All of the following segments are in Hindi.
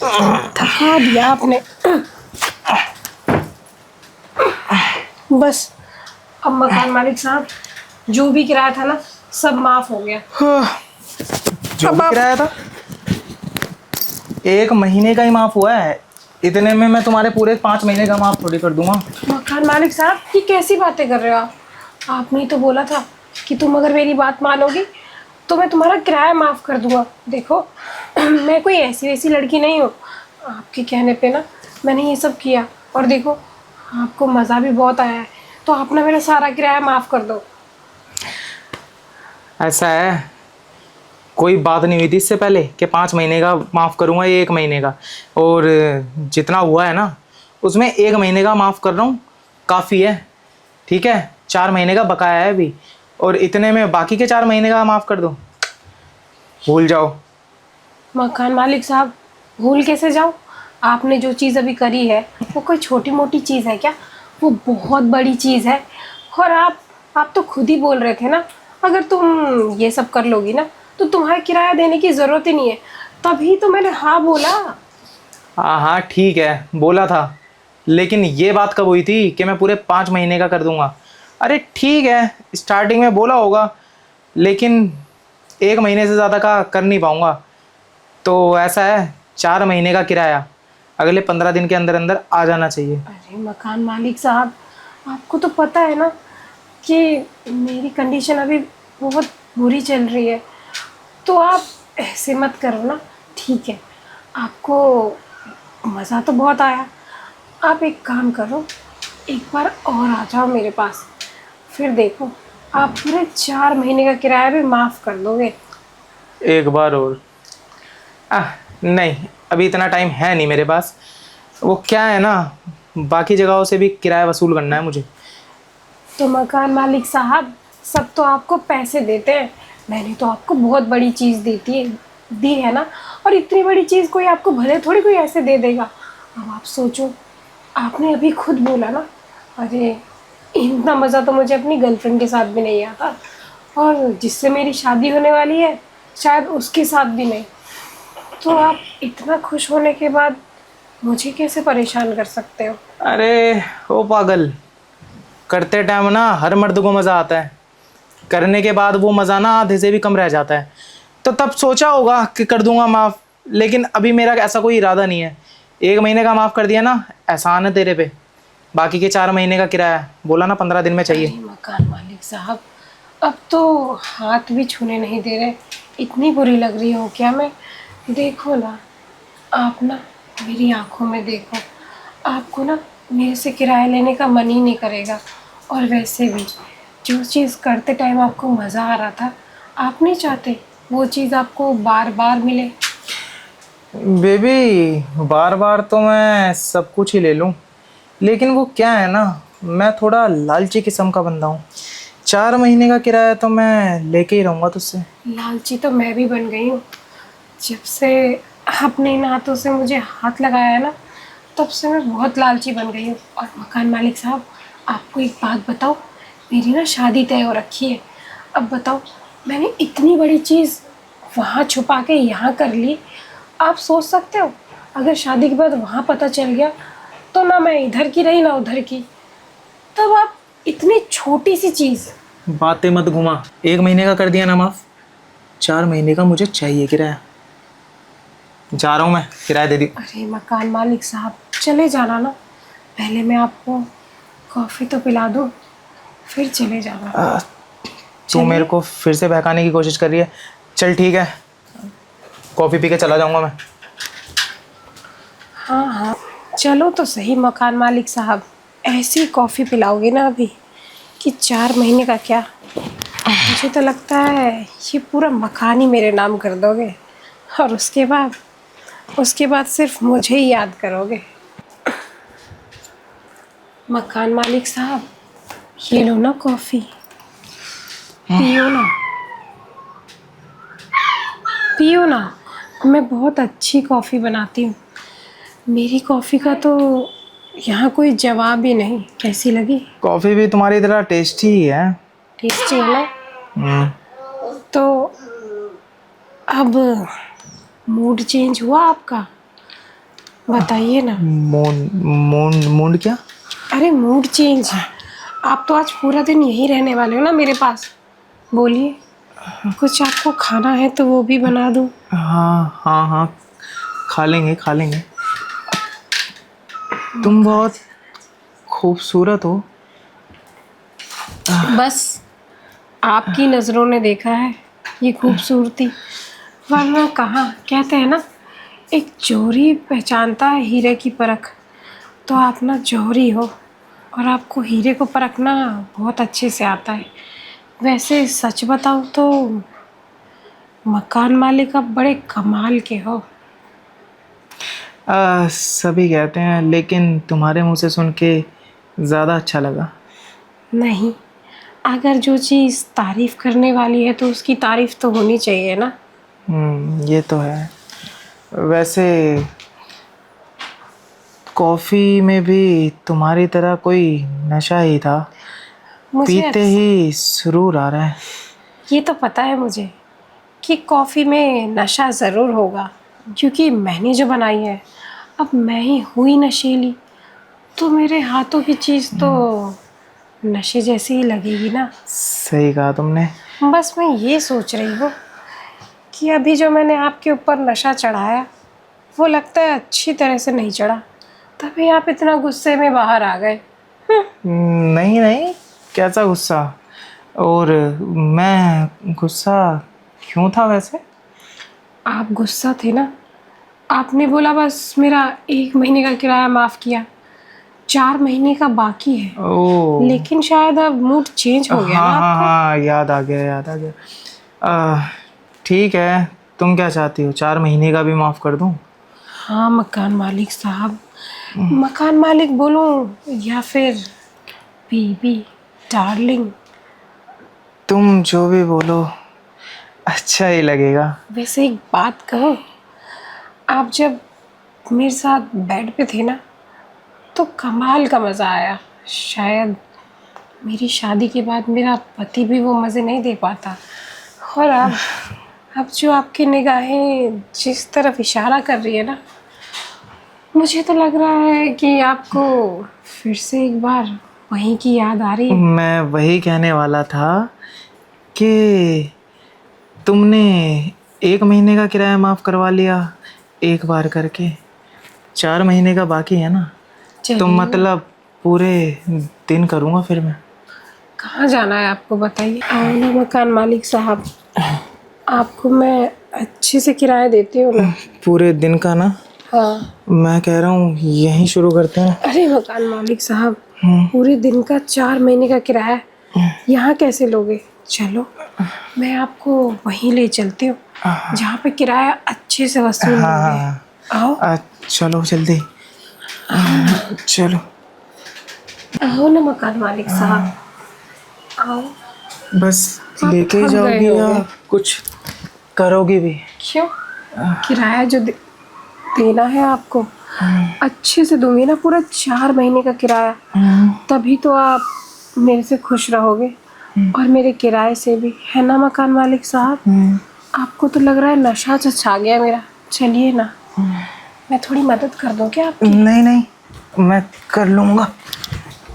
थका दिया आपने। बस अब मकान मालिक साहब, जो भी किराया था ना सब माफ हो गया। जो भी किराया था 1 महीने का ही माफ हुआ है। इतने में मैं तुम्हारे पूरे 5 महीने का माफ थोड़ी कर दूंगा। मकान मालिक साहब, ये कैसी बातें कर रहे हो आप? आपने ही तो बोला था कि तुम अगर मेरी बात मानोगी तो मैं तुम्हारा किराया माफ़ कर दूंगा। देखो मैं कोई ऐसी वैसी लड़की नहीं हूँ। आपके कहने पे ना मैंने ये सब किया, और देखो आपको मज़ा भी बहुत आया है, तो आप ना मेरा सारा किराया माफ़ कर दो। ऐसा है, कोई बात नहीं हुई थी इससे पहले कि 5 महीने का माफ़ करूंगा, ये 1 महीने का। और जितना हुआ है ना उसमें 1 महीने का माफ़ कर रहा हूँ, काफ़ी है। ठीक है, 4 महीने का बकाया है अभी, और इतने में बाकी के 4 महीने का माफ़ कर दो, भूल जाओ। मकान मालिक साहब, भूल कैसे जाऊँ? आपने जो चीज़ अभी करी है वो कोई छोटी मोटी चीज़ है क्या? वो बहुत बड़ी चीज़ है। और आप तो खुद ही बोल रहे थे ना, अगर तुम ये सब कर लोगी ना तो तुम्हारा किराया देने की ज़रूरत ही नहीं है। तभी तो मैंने हाँ बोला। हाँ हाँ ठीक है, बोला था, लेकिन ये बात कब हुई थी कि मैं पूरे 5 महीने का कर दूंगा? अरे ठीक है, स्टार्टिंग में बोला होगा, लेकिन 1 महीने से ज़्यादा का कर नहीं पाऊंगा। तो ऐसा है, 4 महीने का किराया अगले 15 दिन के अंदर अंदर आ जाना चाहिए। अरे मकान मालिक साहब, आपको तो पता है ना कि मेरी कंडीशन अभी बहुत बुरी चल रही है, तो आप ऐसे मत करो ना। ठीक है, आपको मज़ा तो बहुत आया। आप एक काम करो, एक बार और आ जाओ मेरे पास, फिर देखो आप पूरे 4 महीने का किराया भी माफ़ कर दोगे। एक बार और? नहीं, अभी इतना टाइम है नहीं मेरे पास। वो क्या है ना, बाकी जगहों से भी किराया वसूल करना है मुझे। तो मकान मालिक साहब, सब तो आपको पैसे देते हैं, मैंने तो आपको बहुत बड़ी चीज़ दी है ना। और इतनी बड़ी चीज़ कोई आपको भले थोड़ी कोई ऐसे दे देगा। अब आप सोचो, आपने अभी खुद बोला ना, अरे इतना मज़ा तो मुझे अपनी गर्लफ्रेंड के साथ भी नहीं आता, और जिससे मेरी शादी होने वाली है शायद उसके साथ भी नहीं। तो आप इतना खुश होने के बाद मुझे कैसे परेशान कर सकते हो? अरे ओ पागल, करते टाइम ना हर मर्द को मज़ा आता है, करने के बाद वो मज़ा ना आधे से भी कम रह जाता है। तो तब सोचा होगा कि कर दूंगा माफ़, लेकिन अभी मेरा ऐसा कोई इरादा नहीं है। 1 महीने का माफ़ कर दिया ना, एहसान है तेरे पे। बाकी के 4 महीने का किराया बोला ना 15 दिन में चाहिए। अरे मकान मालिक साहब, अब तो हाथ भी छूने नहीं दे रहे। इतनी बुरी लग रही हूँ क्या मैं? देखो ना, आप ना मेरी आंखों में देखो, आपको ना मेरे से किराया लेने का मन ही नहीं करेगा। और वैसे भी जो चीज़ करते टाइम आपको मज़ा आ रहा था, आप नहीं चाहते वो चीज़ आपको बार बार मिले। बेबी, बार बार तो मैं सब कुछ ही ले लूँ, लेकिन वो क्या है ना, मैं थोड़ा लालची किस्म का बंदा हूँ। 4 महीने का किराया तो मैं लेके ही रहूँगा तुझसे। लालची तो मैं भी बन गई हूँ। जब से आपने इन हाथों से मुझे हाथ लगाया है ना, तब से मैं बहुत लालची बन गई हूँ। और मकान मालिक साहब, आपको एक बात बताओ, मेरी ना शादी तय हो रखी है। अब बताओ, मैंने इतनी बड़ी चीज़ वहाँ छुपा के यहाँ कर ली। आप सोच सकते हो, अगर शादी के बाद वहाँ पता चल गया तो ना मैं इधर की रही ना उधर की। तब आप इतनी छोटी सी चीज़। बातें मत घुमा, 1 महीने का कर दिया ना माफ़, 4 महीने का मुझे चाहिए किराया। जा रहा हूँ मैं, किराया दे दी। अरे मकान मालिक साहब, चले जाना ना, पहले मैं आपको कॉफ़ी तो पिला दूँ, फिर चले जाना। तू मेरे चलिए। को फिर से बहकाने की कोशिश कर रही है। चल ठीक है, कॉफ़ी पी के चला जाऊँगा मैं। हाँ हाँ, चलो तो सही मकान मालिक साहब, ऐसी कॉफ़ी पिलाओगे ना अभी कि 4 महीने का क्या, मुझे तो लगता है ये पूरा मकान ही मेरे नाम कर दोगे। और उसके बाद सिर्फ मुझे ही याद करोगे। मकान मालिक साहब, ये लो ना कॉफ़ी, पियो ना, पियो ना। मैं बहुत अच्छी कॉफ़ी बनाती हूँ। मेरी कॉफ़ी का तो यहाँ कोई जवाब ही नहीं। कैसी लगी? कॉफ़ी भी तुम्हारी तरह टेस्टी ही है। टेस्टी है ना? हम्म। तो अब मूड चेंज हुआ आपका? बताइए ना। मूड मूड मूड क्या? अरे मूड चेंज। आप तो आज पूरा दिन यहीं रहने वाले हो ना मेरे पास। बोलिए, कुछ आपको खाना है तो वो भी बना दूँ। हाँ हाँ हाँ, खा लेंगे खा लेंगे। तुम बहुत खूबसूरत हो। बस आपकी नज़रों ने देखा है ये खूबसूरती, वरना कहाँ। कहते हैं ना, एक जौहरी पहचानता है हीरे की परख। तो आप ना जौहरी हो और आपको हीरे को परखना बहुत अच्छे से आता है। वैसे सच बताऊँ तो मकान मालिक आप बड़े कमाल के हो। सभी कहते हैं, लेकिन तुम्हारे मुंह से सुन के ज़्यादा अच्छा लगा। नहीं, अगर जो चीज़ तारीफ़ करने वाली है तो उसकी तारीफ़ तो होनी चाहिए ना। ये तो है। वैसे कॉफ़ी में भी तुम्हारी तरह कोई नशा ही था। मुझे पीते ही सुरूर आ रहा है। ये तो पता है मुझे कि कॉफ़ी में नशा ज़रूर होगा, क्योंकि मैंने जो बनाई है। अब मैं ही हुई नशीली, तो मेरे हाथों की चीज़ तो नशे जैसी ही लगेगी ना। सही कहा तुमने। बस मैं ये सोच रही हूँ कि अभी जो मैंने आपके ऊपर नशा चढ़ाया, वो लगता है अच्छी तरह से नहीं चढ़ा, तभी आप इतना गुस्से में बाहर आ गए। नहीं नहीं, कैसा गुस्सा? और मैं गुस्सा क्यों था वैसे? आप गुस्सा थे ना। आपने बोला बस मेरा 1 महीने का किराया माफ़ किया, 4 महीने का बाकी है। ओ, लेकिन शायद अब मूड चेंज हो गया हाँ ना हाँ आपका। हाँ, याद आ गया याद आ गया। ठीक है, तुम क्या चाहती हो, 4 महीने का भी माफ़ कर दूं? हाँ मकान मालिक साहब, मकान मालिक बोलूं या फिर बीबी, डार्लिंग। तुम जो भी बोलो अच्छा ही लगेगा। वैसे एक बात कहूँ, आप जब मेरे साथ बेड पे थे ना, तो कमाल का मज़ा आया। शायद मेरी शादी के बाद मेरा पति भी वो मज़े नहीं दे पाता। और अब जो आपकी निगाहें जिस तरफ इशारा कर रही है ना, मुझे तो लग रहा है कि आपको फिर से एक बार वहीं की याद आ रही है। मैं वही कहने वाला था कि तुमने 1 महीने का किराया माफ़ करवा लिया एक बार करके, 4 महीने का बाकी है ना। तो चलिए, मतलब पूरे दिन करूँगा फिर मैं। कहाँ जाना है आपको बताइए। आओ ना मकान मालिक साहब, आपको मैं अच्छे से किराया देती हूँ ना। पूरे दिन का ना? हाँ। मैं कह रहा हूँ यहीं शुरू करते हैं। अरे मकान मालिक साहब, पूरे दिन का 4 महीने का किराया यहाँ कैसे लोगे? चलो, मैं आपको वहीं ले चलती हूँ जहाँ पे किराया अच्छे से वसूल होंगे। हाँ आओ। चलो जल्दी, चलो। आओ ना मकान मालिक साहब, आओ। बस आप लेके ही थक गए जाओगी या होंगे। कुछ करोगी भी? क्यों? किराया जो देना है आपको, अच्छे से दूंगी ना, पूरा 4 महीने का किराया। तभी तो आप मेरे से खुश रहोगे और मेरे किराए से भी, है ना मकान मालिक साहब? आपको तो लग रहा है नशा छा गया मेरा। चलिए ना, मैं थोड़ी मदद कर दूं क्या आपकी? नहीं नहीं, मैं कर लूँगा।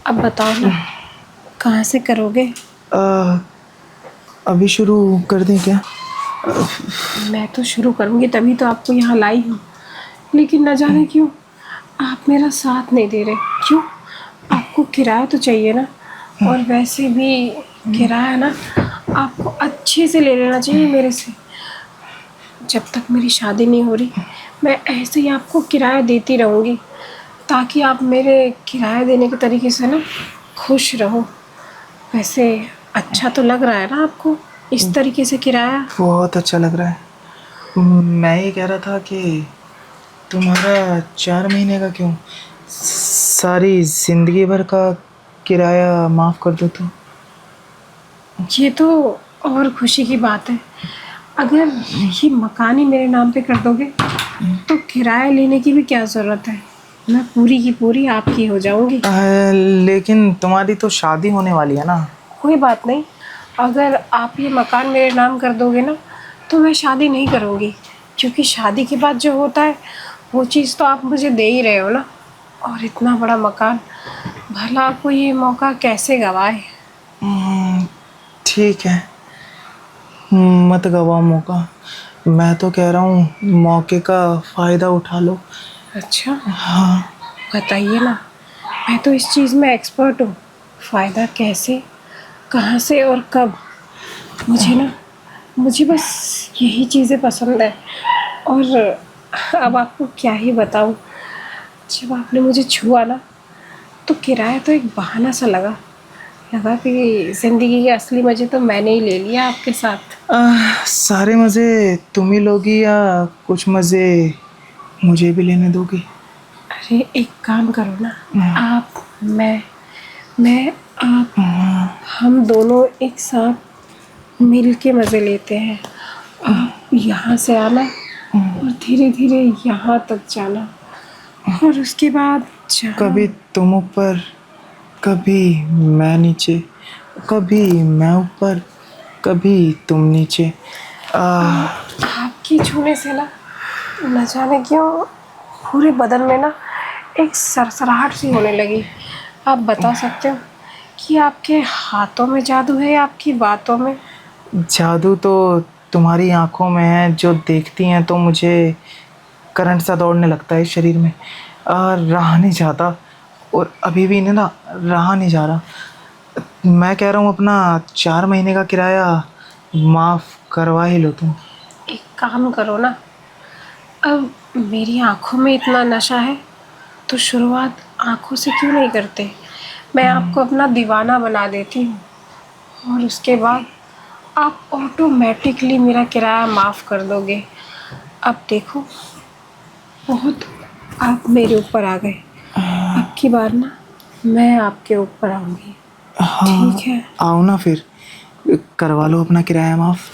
अब बताओ ना, कहाँ से करोगे? अभी शुरू कर दें क्या? मैं तो शुरू करूँगी, तभी तो आपको यहाँ लाई हूँ। लेकिन न जाने क्यों आप मेरा साथ नहीं दे रहे। क्यों? आपको किराया तो चाहिए ना, और वैसे भी किराया ना आपको अच्छे से ले लेना चाहिए मेरे से। जब तक मेरी शादी नहीं हो रही, मैं ऐसे ही आपको किराया देती रहूँगी, ताकि आप मेरे किराया देने के तरीके से ना खुश रहो। वैसे अच्छा तो लग रहा है ना आपको इस तरीके से किराया? बहुत अच्छा लग रहा है। मैं ये कह रहा था कि तुम्हारा 4 महीने का क्यों, सारी ज़िंदगी भर का किराया माफ़ कर दो तो। ये तो और खुशी की बात है। अगर ये मकान ही मेरे नाम पे कर दोगे, तो किराया लेने की भी क्या ज़रूरत है। मैं पूरी की पूरी आपकी हो जाऊंगी। लेकिन तुम्हारी तो शादी होने वाली है ना। कोई बात नहीं, अगर आप ये मकान मेरे नाम कर दोगे ना, तो मैं शादी नहीं करूँगी, क्योंकि शादी के बाद जो होता है वो चीज़ तो आप मुझे दे ही रहे हो ना, और इतना बड़ा मकान, भला आपको ये मौका कैसे गवाए। ठीक है, मत गवाओ मौका। मैं तो कह रहा हूँ मौके का फ़ायदा उठा लो। अच्छा, हाँ। बताइए ना, मैं तो इस चीज़ में एक्सपर्ट हूँ। फ़ायदा कैसे, कहाँ से और कब, मुझे बस यही चीज़ें पसंद है। और अब आपको क्या ही बताऊँ, जब आपने मुझे छुआ ना, तो किराया तो एक बहाना सा लगा कि ज़िंदगी के असली मज़े तो मैंने ही ले लिया आपके साथ। सारे मज़े तुम ही लोगी या कुछ मज़े मुझे भी लेने दोगी? अरे एक काम करो ना, आप, मैं आप, हम दोनों एक साथ मिल के मज़े लेते हैं। आप यहाँ से आना और धीरे धीरे यहाँ तक जाना, और उसके बाद कभी तुम ऊपर, कभी मैं नीचे, कभी मैं ऊपर, कभी तुम नीचे। आपके छूने से ना, न जाने क्यों पूरे बदन में ना एक सरसराहट सी होने लगी। आप बता सकते हो कि आपके हाथों में जादू है या आपकी बातों में? जादू तो तुम्हारी आंखों में है, जो देखती हैं तो मुझे करंट सा दौड़ने लगता है शरीर में। रहा नहीं जाता, और अभी भी नहीं ना, रहा नहीं जा रहा। मैं कह रहा हूँ अपना 4 महीने का किराया माफ़ करवा ही लो तुम। एक काम करो ना, अब मेरी आंखों में इतना नशा है तो शुरुआत आंखों से क्यों नहीं करते। मैं आपको अपना दीवाना बना देती हूँ, और उसके बाद आप ऑटोमेटिकली मेरा किराया माफ़ कर दोगे। अब देखो, बहुत आप मेरे ऊपर आ गए, अब की बार ना मैं आपके ऊपर आऊँगी। ठीक है, आओ ना फिर, करवा लो अपना किराया माफ़।